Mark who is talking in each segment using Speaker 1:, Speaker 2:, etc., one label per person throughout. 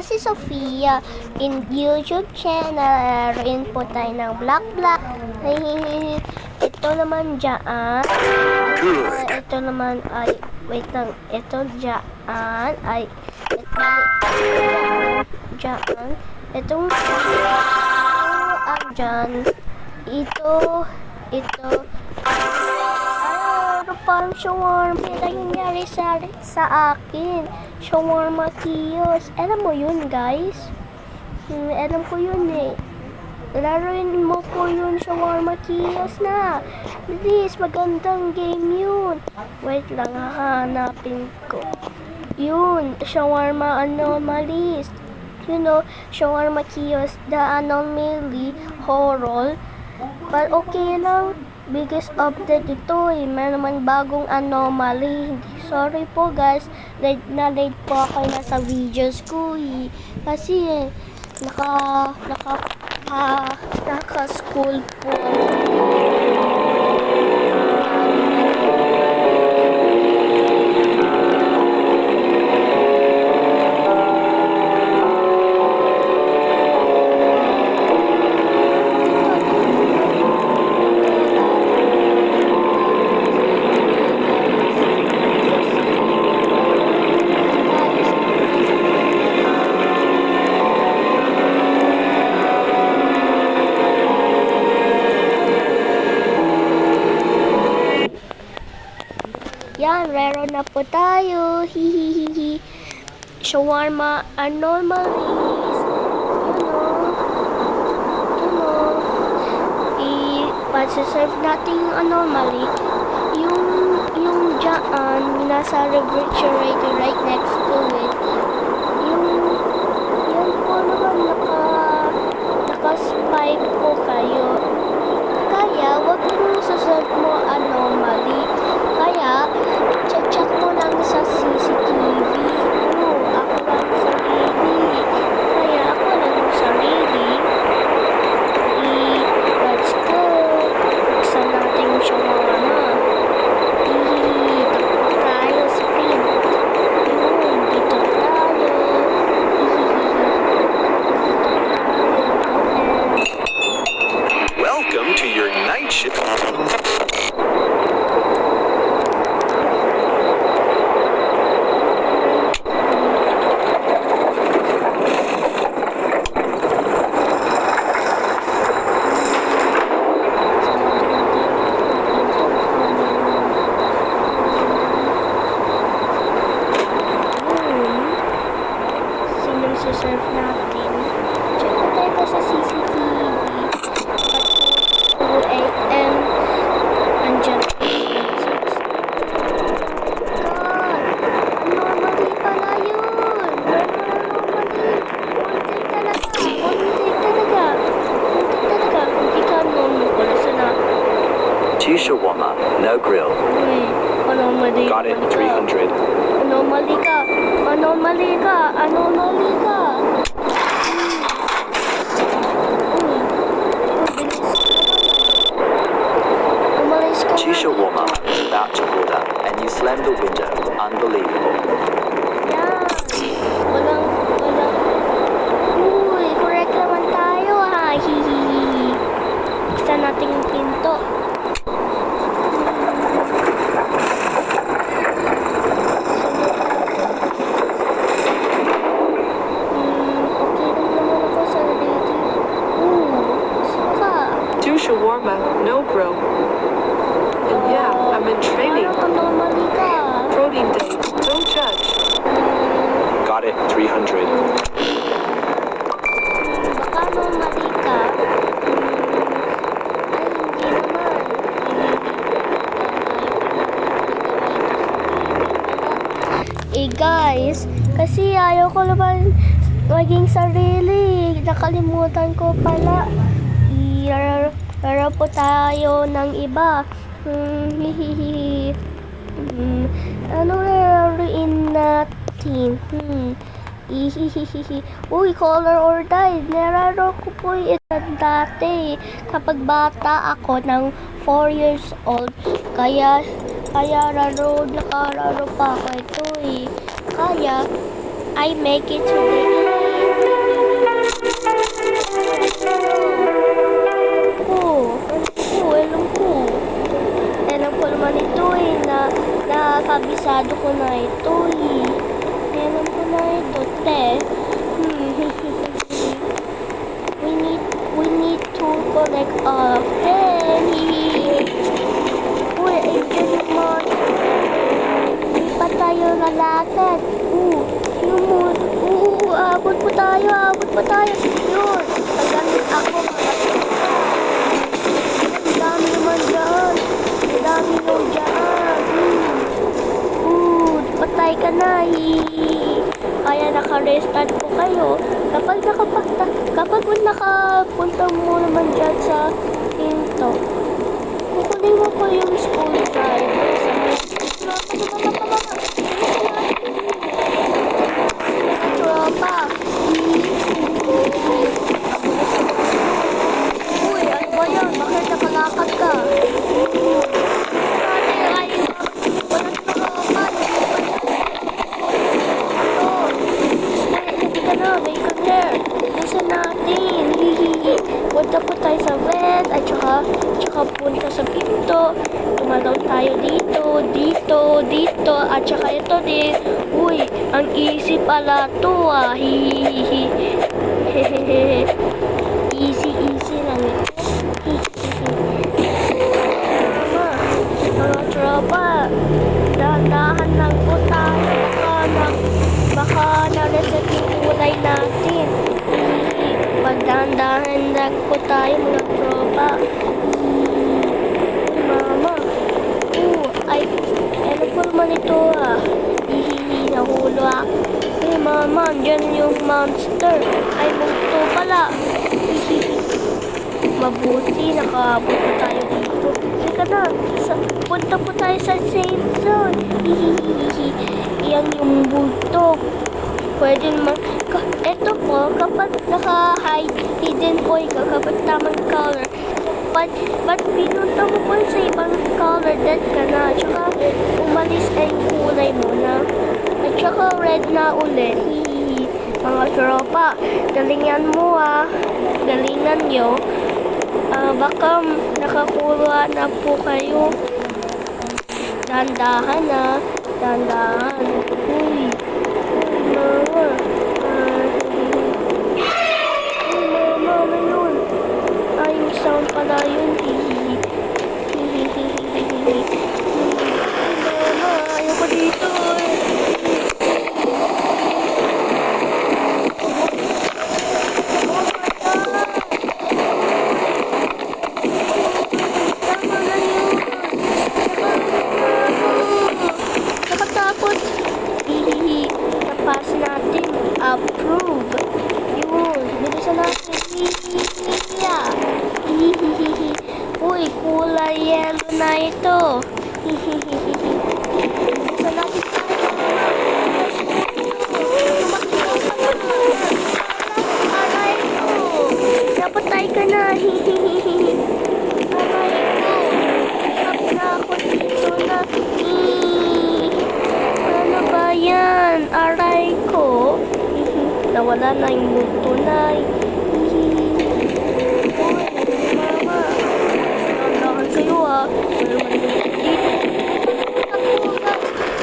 Speaker 1: si Sofia. In YouTube channel, laruin po tayo ng Block Block. Ito naman dyan. Ito naman ay, wait lang. Ito dyan ay, dyan. Itong dyan. Ito. Ano parang shawarma yung nangyari sa akin. Shawarma kiosk. Alam mo yun, guys? Alam ko yun eh. Laruin mo po yun, shawarma kiosk na. Please, magandang game yun. Wait lang, hahanapin ko. Yun, shawarma anomalies. You know, shawarma kiosk, the anomaly horror. But okay lang. Biggest update ito eh. May naman bagong anomaly. Sorry po guys. Late po ako nasa videos ko eh. Kasi naka-school po. Yan, rero na po tayo. Hihihihi. Shawarma anomalies. I-serve natin yung anomaly. Yung dyan, nasa refrigerator right next to it. Yan po naman naka-spike po kayo. Kaya, wag mo saserve mo anomaly. Kaya, check mo lang sa CCTV. Ako lang sarili. Kaya, ako lang sarili. Let's go. Buksan natin yung shawarma. Takbo tayo, speed. Dito tayo.
Speaker 2: Welcome to your night shift.
Speaker 1: Serve natin. Check na tayo sa CCTV. At 2 AM andyan. Anomaly pala yun. Hindi ka normal pala sana.
Speaker 3: 2 shawarma, no grill.
Speaker 1: Uy, anomaly.
Speaker 3: Got it, 300.
Speaker 1: Anomaly ka.
Speaker 3: Two shawarma is about to order, and you slam the window. Unbelievable.
Speaker 1: Yan. Walang. Uy, correct naman tayo ha. Hihihi. Buksan natin yung pinto.
Speaker 4: Shawarma, no bro. And yeah, I'm in training. Protein day, don't judge.
Speaker 3: Got it, 300.
Speaker 1: Baka anomaly ka. Guys, kasi ayaw ko naman maging sarili. Nakalimutan ko pala. Laro po tayo ng iba. Ano laruin natin? Uy, color or die. Nilaro ko po ito dati. Kapag bata ako ng 4 years old. Kaya nakararo pa ako ito eh. Kaya, I make it today. abot po tayo, abot po tayo. Yun, paggamit ako mga tropa. Ang dami naman dyan. Ang dami naman dyan. Patay ka na. Kaya naka-restart po kayo. Kapag nakapunta mo naman dyan sa hinto, kukunin mo po yung school driver sa tropa. Uy, ano ba yan? Bakit nakalakad ka? Punta po tayo sa vet at saka punta sa pinto. Tumalaw tayo dito, at saka ito din. Uy, ang easy pala to ah. Hihihihi. Hehehe. Easy lang ito. Mga tropa, dahan-dahan lang po tayo. Baka na-reset yung kulay natin. Pagdahan-dahan lang po tayo mga tropa. Mama. Ay, ano po naman ito ah. Hihihi, nahulo ah. Mama, andyan yung monster. Ay, multo pala. Hihihi. Mabuti, nakaabot po tayo dito. Sige na, punta po tayo sa safe zone. Hihihi. Yan yung multo. Pwede naman, eto po, kapag naka-hide, hidden po ikaw, kapag tamang color, ba't pinunta mo po sa ibang color, dead ka na, tsaka umalis na yung kulay mo na, at tsaka red na ulit. Hihihi. Mga tropa, galingan mo ah, galingan nyo, baka nakakuha na po kayo. Dandahan ah, dandahan. Uy. Mama. Mama, ano yun? Ay, yung sound pala yun. Mama, ayoko dito. Tama na yun. Nakatakot. Pass natin. Approve. Yun. Bilisan natin. Hihihihi. Uy, kulay yellow na ito. Hihihihi. Bilisan natin tayo. Aray ko. Napatay ka na. Hihihihi. Aray ko. Sabi na ako dito na. Ano ba yan? Aray ko. Nawala na yung multo na. Mama. Nandakan kayo ah.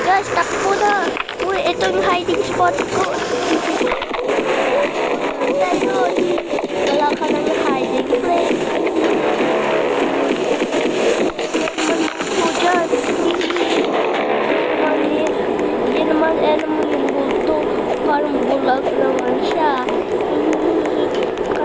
Speaker 1: Guys, takbo na. Uy, ito yung hiding spot ko. Wala ka ng hiding place. Multo dyan. Hindi naman alam mo yung multo. Parang bulag naman siya.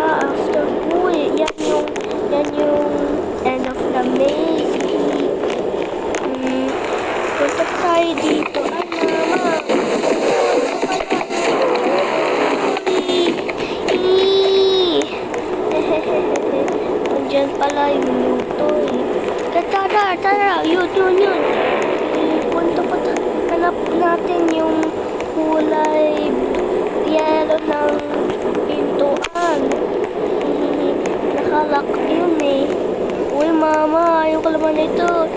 Speaker 1: After, uy, yan yung end of the maze. Punta tayo dito. Andyan pala yung multo eh. Tara, yun. Punta hanap natin yung kulay yellow ng pintuan. Nakalak yun eh. Uy mama, ayaw ka naman ito.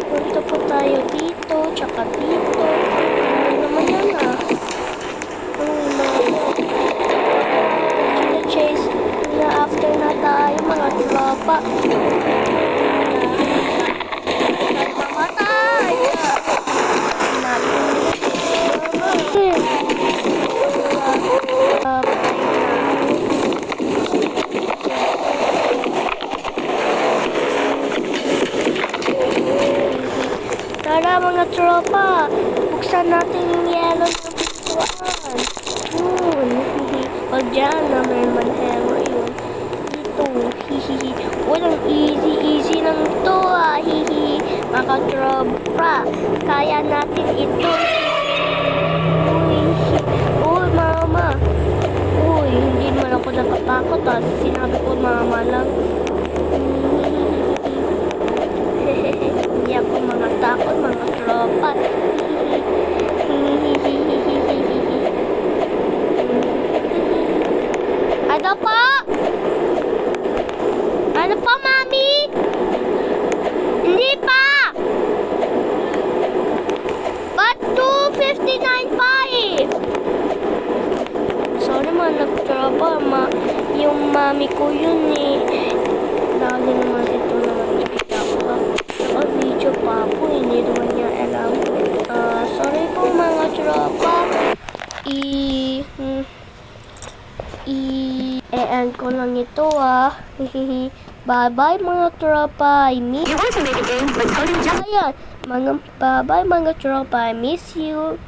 Speaker 1: Punta po tayo dito, tsaka dito. Ano naman yan ah. Uy mama. Chase na after na tayo mga tropa. Tara mga tropa, buksan natin yung yellow ng tropa. Kaya natin ito. Uy, mama. Uy, hindi naman ako natatakot ah. Sinabi ko mama lang. Hindi ako mga takot, mga tropa. Ano po? Ano po, mami? Hindi pa! Ba't 2:59 pa eh? Sorry mga nagtropa, yung mami ko yun eh. Lagi naman ito naman nakita ko. Naka-video pa ako, hindi naman niya alam. Sorry po mga tropa. E-end ko lang ito ah. Bye-bye mga tropa. I miss you. Want to make a game, but go to Ayan. Bye-bye mga tropa. I miss you.